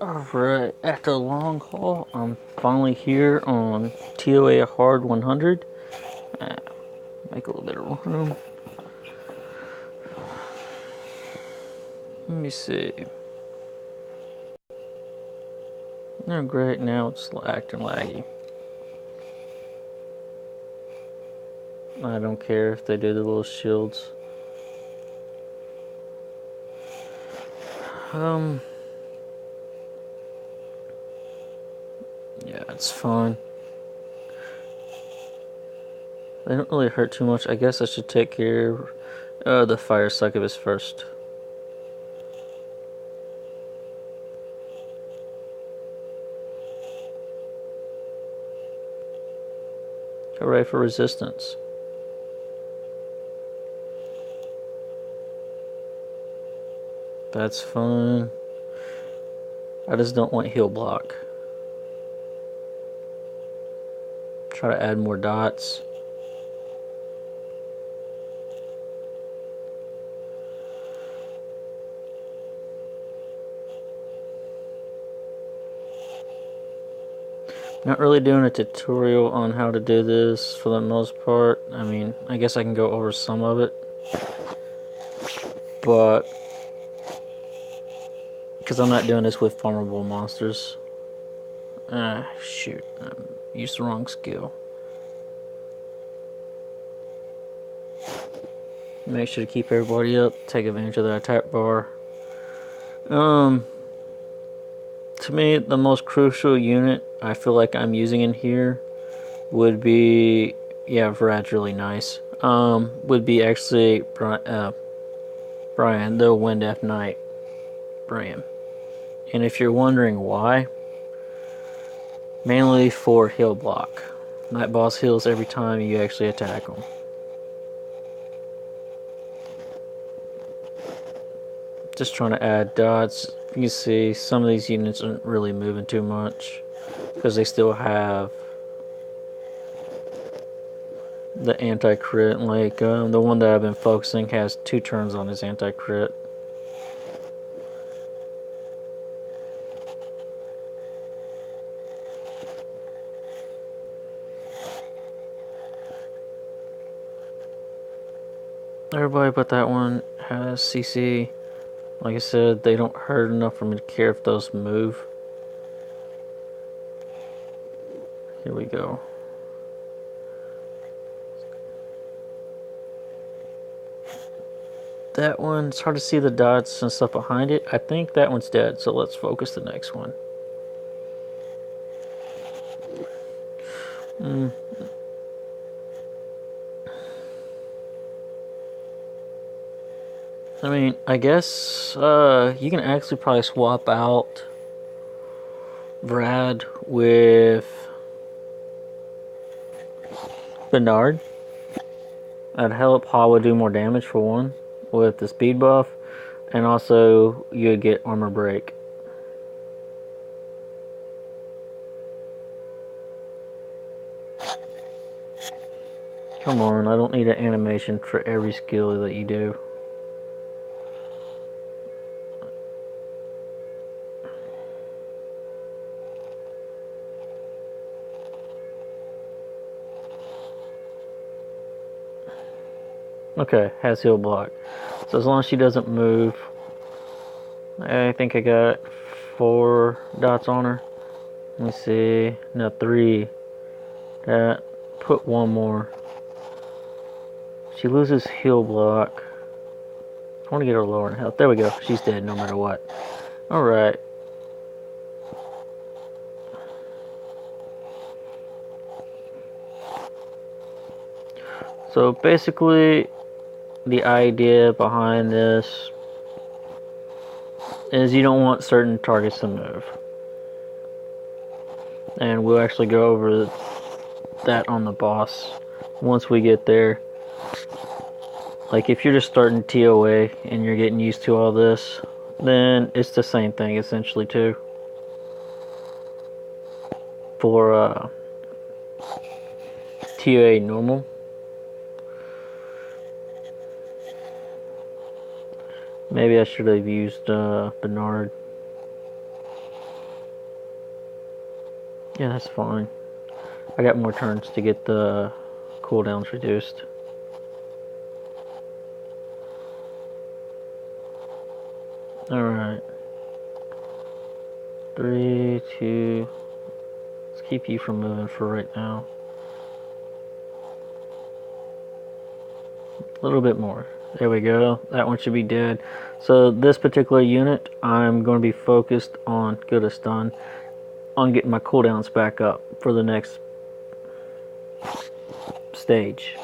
Alright, after a long haul, I'm finally here on TOA Hard 100. Make a little bit of room. Let me see. Oh, great, now it's acting laggy. I don't care if they do the little shields. Yeah, it's fine. They don't really hurt too much. I guess I should take care of the fire succubus first. Hooray for resistance. That's fun. I just don't want heal block. Try to add more dots. Not really doing a tutorial on how to do this for the most part. I mean, I guess I can go over some of it. But because I'm not doing this with farmable monsters. Shoot. I used the wrong skill. Make sure to keep everybody up. Take advantage of the attack bar. To me, the most crucial unit I feel like I'm using in here would be, yeah, Vrad's really nice. Would be actually Brian, the Wind Death Knight, Brian. And if you're wondering why, mainly for heal block. Night Boss heals every time you actually attack him. Just trying to add dots. You can see some of these units aren't really moving too much because they still have the anti-crit. Like the one that I've been focusing has 2 turns on his anti-crit. Everybody but that one has CC. Like I said, they don't hurt enough for me to care if those move. Here we go. That one, it's hard to see the dots and stuff behind it. I think that one's dead, so let's focus the next one. I mean, I guess you can actually probably swap out Vrad with Bernard. That'd help Hawa do more damage for one with the speed buff, and also you'd get armor break. Come on, I don't need an animation for every skill that you do. Okay, has heal block. So as long as she doesn't move, I think I got 4 dots on her. Let me see. No, 3. That. Put 1 more. She loses heal block. I want to get her lower in health. There we go. She's dead no matter what. Alright. So basically, the idea behind this is you don't want certain targets to move. And we'll actually go over that on the boss once we get there. Like if you're just starting TOA and you're getting used to all this, then it's the same thing essentially too. For TOA normal. Maybe I should have used Bernard. Yeah, that's fine. I got more turns to get the cooldowns reduced. Alright. 3, 2. Let's keep you from moving for right now. A little bit more. There we go. That one should be dead. So this particular unit, I'm going to be focused on, good as done, on getting my cooldowns back up for the next stage.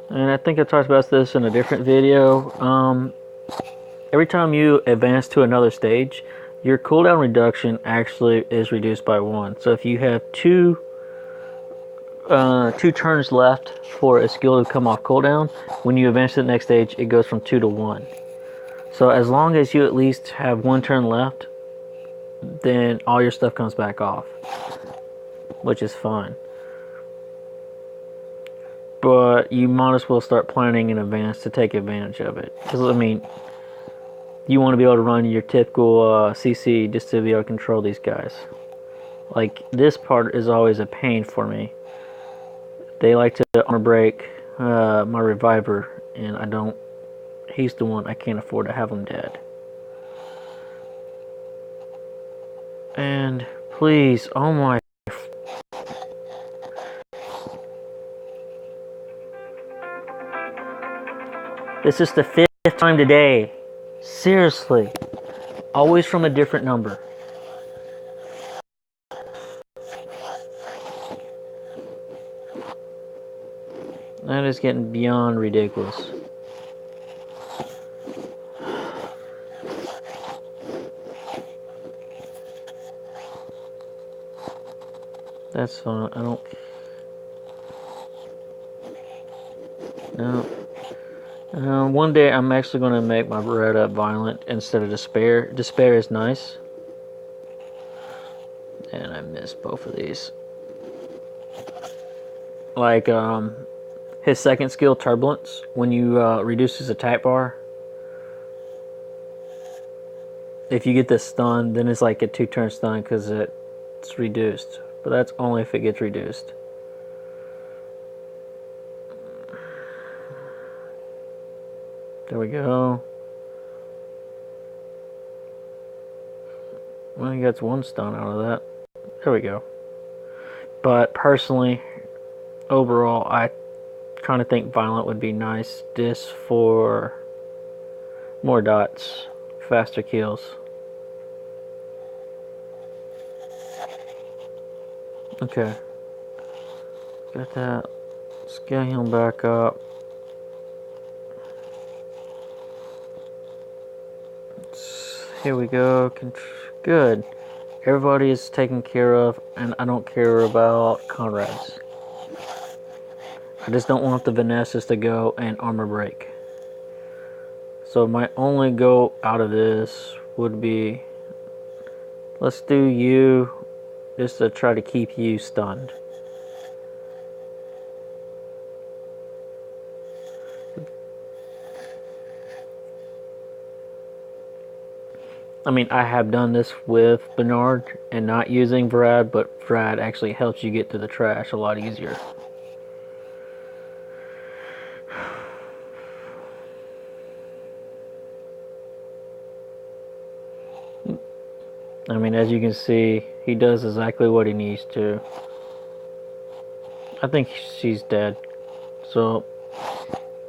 And I think I talked about this in a different video. Every time you advance to another stage, your cooldown reduction actually is reduced by 1. So if you have two turns left for a skill to come off cooldown, when you advance to the next stage, it goes from 2 to 1. So as long as you at least have 1 turn left, then all your stuff comes back off, which is fine. But you might as well start planning in advance to take advantage of it. Because, I mean, you want to be able to run your typical CC just to be able to control these guys. Like, this part is always a pain for me. They like to armor break my reviver, and I don't. He's the one I can't afford to have him dead. And please, oh my. This is the 5th time today. Seriously. Always from a different number. That is getting beyond ridiculous. That's fine. I don't. No. One day I'm actually going to make my red up violent instead of despair. Despair is nice. And I missed both of these. Like, his second skill, Turbulence, when you reduce his attack bar, if you get this stun, then it's like a 2-turn stun because it's reduced. But that's only if it gets reduced. There we go. Well, he gets 1 stun out of that. There we go. But personally, overall, I kind of think Violent would be nice just for more dots, faster kills. Okay. Got that. Scale him back up. Here we go. Good. Everybody is taken care of, and I don't care about Conrads. I just don't want the Vanessas to go and armor break. So my only goal out of this would be, let's do you, just to try to keep you stunned. I mean, I have done this with Bernard and not using Vrad, but Vrad actually helps you get to the trash a lot easier. I mean, as you can see, he does exactly what he needs to. I think she's dead. So,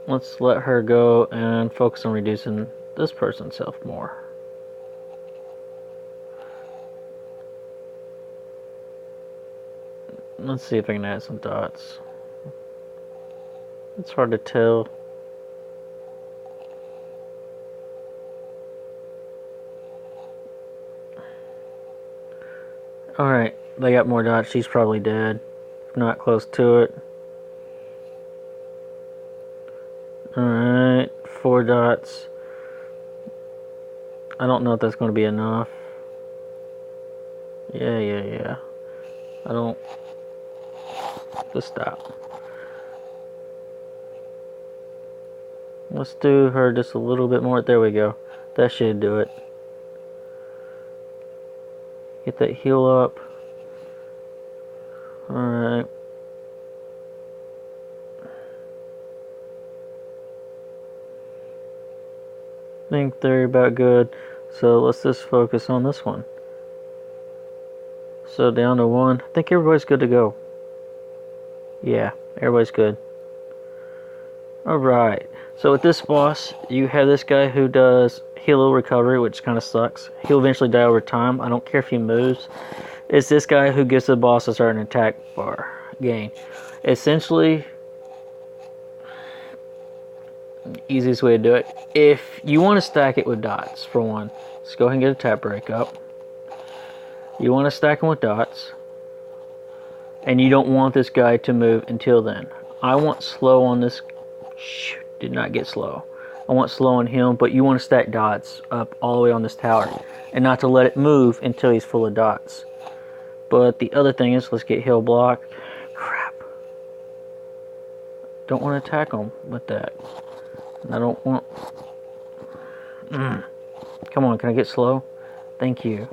let's let her go and focus on reducing this person's health more. Let's see if I can add some dots. It's hard to tell. Alright, they got more dots. She's probably dead. Not close to it. Alright, 4 dots. I don't know if that's going to be enough. Yeah. I don't... Just stop. Let's do her just a little bit more. There we go. That should do it. Get that heal up. Alright. I think they're about good. So let's just focus on this one. So down to 1. I think everybody's good to go. Yeah, everybody's good. Alright. So with this boss, you have this guy who does heal recovery, which kind of sucks. He'll eventually die over time. I don't care if he moves. It's this guy who gives the boss a certain attack bar gain. Essentially, easiest way to do it. If you want to stack it with dots, for one, let's go ahead and get a tap break up. You want to stack them with dots, and you don't want this guy to move until then. I want slow on this. Shoot, did not get slow. I want slow on him, but you want to stack dots up all the way on this tower, and not to let it move until he's full of dots. But the other thing is, let's get heal block. Crap. Don't want to attack him with that. I don't want... Come on, can I get slow? Thank you.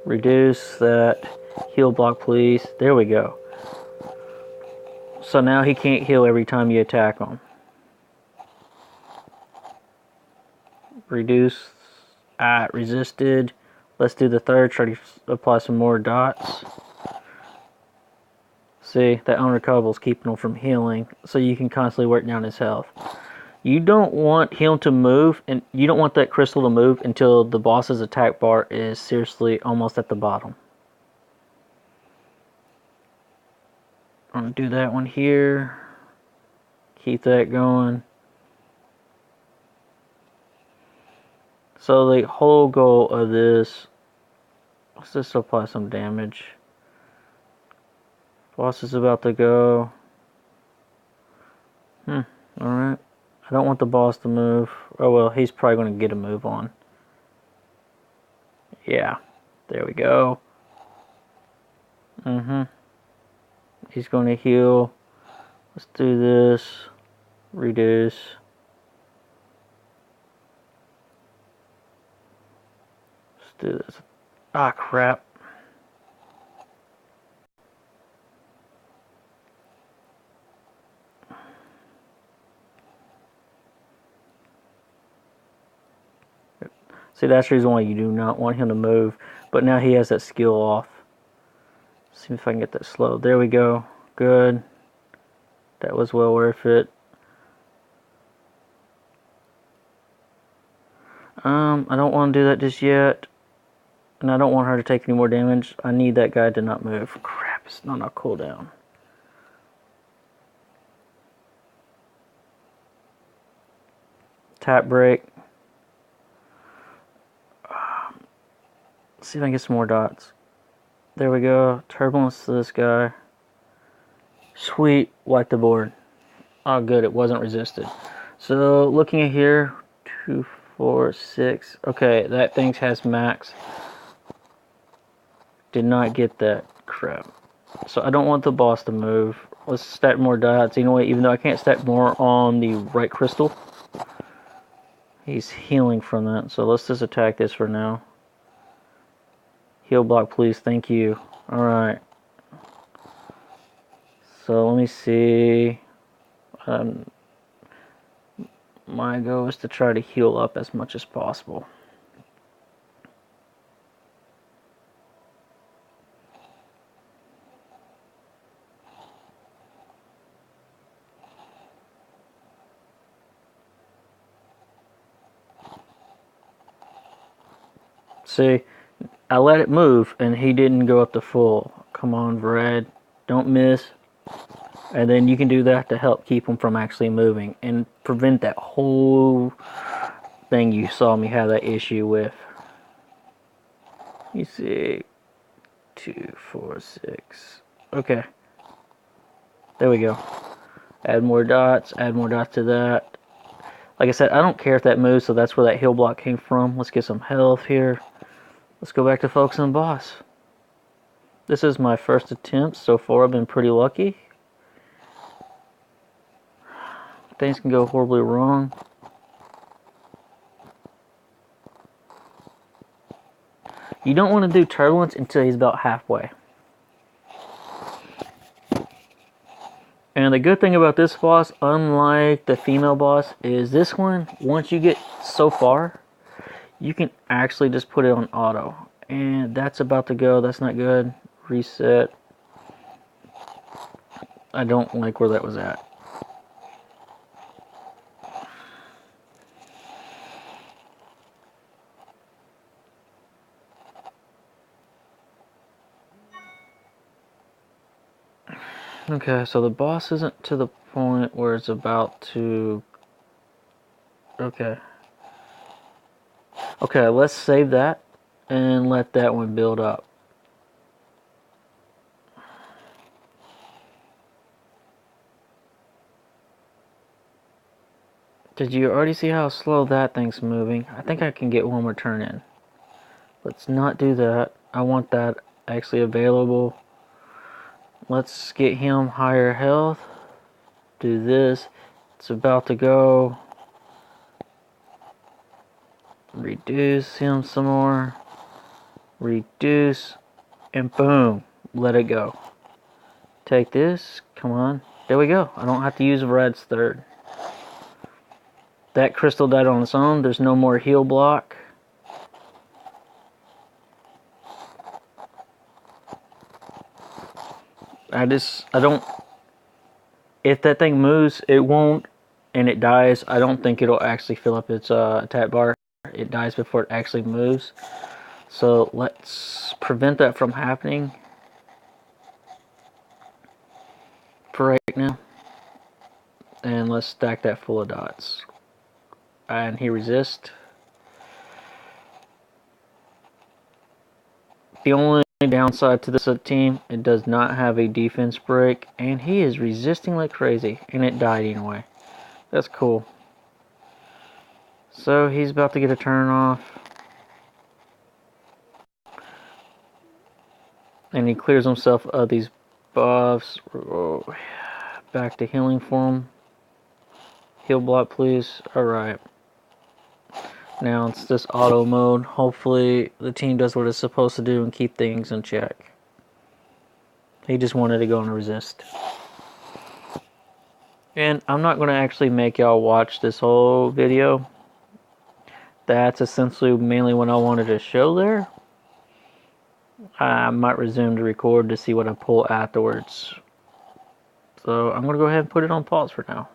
Reduce that heal block, please. There we go. So now he can't heal every time you attack him. Reduce. Resisted. Let's do the third. Try to apply some more dots. See, that unrecoverable is keeping him from healing, so you can constantly work down his health. You don't want him to move, and you don't want that crystal to move until the boss's attack bar is seriously almost at the bottom. I'm going to do that one here. Keep that going. So the whole goal of this, let's just apply some damage. Boss is about to go. Alright. I don't want the boss to move. Oh well, he's probably going to get a move on. Yeah. There we go. He's going to heal. Let's do this. Reduce. Let's do this. Ah, crap. See, that's the reason why you do not want him to move. But now he has that skill off. See if I can get that slow. There we go. Good. That was well worth it. I don't want to do that just yet. And I don't want her to take any more damage. I need that guy to not move. Crap, it's not on cooldown. Tap break. Let's see if I can get some more dots. There we go. Turbulence to this guy. Sweet. Wipe the board. Oh, good. It wasn't resisted. So, looking at here. 2, 4, 6. Okay, that thing has max. Did not get that. Crap. So, I don't want the boss to move. Let's stack more dots. You know what? Even though I can't stack more on the right crystal, he's healing from that. So, let's just attack this for now. Heal block, please. Thank you. Alright. So, let me see. My goal is to try to heal up as much as possible. See, I let it move and he didn't go up to full. Come on, Vrad. Don't miss. And then you can do that to help keep him from actually moving and prevent that whole thing you saw me have that issue with. You see, 2, 4, 6. Okay. There we go. Add more dots to that. Like I said, I don't care if that moves, so that's where that heal block came from. Let's get some health here. Let's go back to focusing on the boss. This is my first attempt. So far, I've been pretty lucky. things can go horribly wrong. You don't want to do turbulence until he's about halfway. And the good thing about this boss, unlike the female boss, is this one, once you get so far, you can actually just put it on auto. And that's about to go. That's not good. Reset. I don't like where that was at. Okay, so the boss isn't to the point where it's about to... Okay. Okay, let's save that and let that one build up. Did you already see how slow that thing's moving? I think I can get one more turn in. Let's not do that. I want that actually available. Let's get him higher health. Do this. It's about to go. Reduce him some more. Reduce. And boom. Let it go. Take this. Come on. There we go. I don't have to use Red's third. That crystal died on its own. There's no more heal block. I don't... If that thing moves, it won't, and it dies. I don't think it'll actually fill up its attack bar. It dies before it actually moves. So let's prevent that from happening for right now. And let's stack that full of dots. And he resists. The only downside to this team, it does not have a defense break, and he is resisting like crazy, and it died anyway. That's cool. So he's about to get a turn off. And he clears himself of these buffs. Oh, back to healing for him. Heal block, please. Alright. Now it's this auto mode. Hopefully the team does what it's supposed to do and keep things in check. He just wanted to go and resist. And I'm not going to actually make y'all watch this whole video. That's essentially mainly what I wanted to show there. I might resume to record to see what I pull afterwards. So I'm going to go ahead and put it on pause for now.